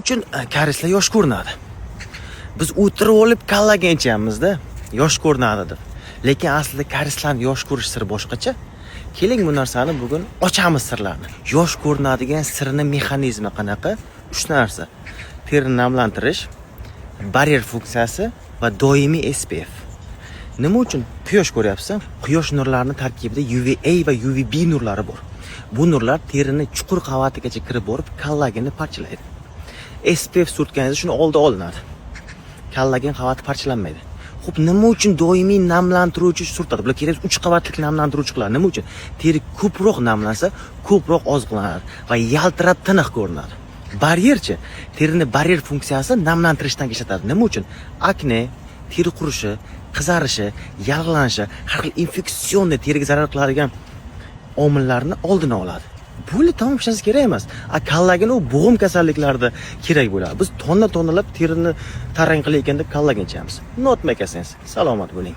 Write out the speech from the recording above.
uchun karislar yosh ko'rinadi? Biz o'tirib olib kollagen ichamiz-da, yosh ko'rinadi deb. Lekin aslida karislarning yosh ko'rish siri boshqacha. Keling bu narsani bugun ochamiz sirlarini. Yosh ko'rinadigan sirni mexanizmi qanaqa? 3 narsa. Terini namlantirish, baryer funksiyasi va doimiy SPF. Nima uchun quyosh ko'ryapsan? Quyosh nurlarining tarkibida UVA va UVB nurlari bor. Bu nurlar terini chuqur qavatigacha kirib borib, kollagenni parchalaydi. SPF surtganingizda shuni oldi olinadi. Kollagen qavati parchalanmaydi. Xo'p, nima uchun doimiy namlantiruvchi surtadi? Bular kerak 3 qavatli namlantiruvchilar. Nima uchun? Teri ko'proq namlansa, ko'proq oziqlanadi va yaltirab tiniq ko'rinadi. Baryerchi, terini baryer funksiyasi namlantirishdan ishlatadi. Nima uchun? Akne, teri qurishi, qizarishi, yallig'lanishi, har xil infeksion teriga zarar qiladigan omillarni oldini oladi. Puli tamom ishlansa kerak emas. Kollagen u bo'g'im kasalliklarida kerak bo'ladi. Biz tonna-tonnalab terini tarang qilayotganda kollagen ichamiz. Not make sense. Salomat bo'ling.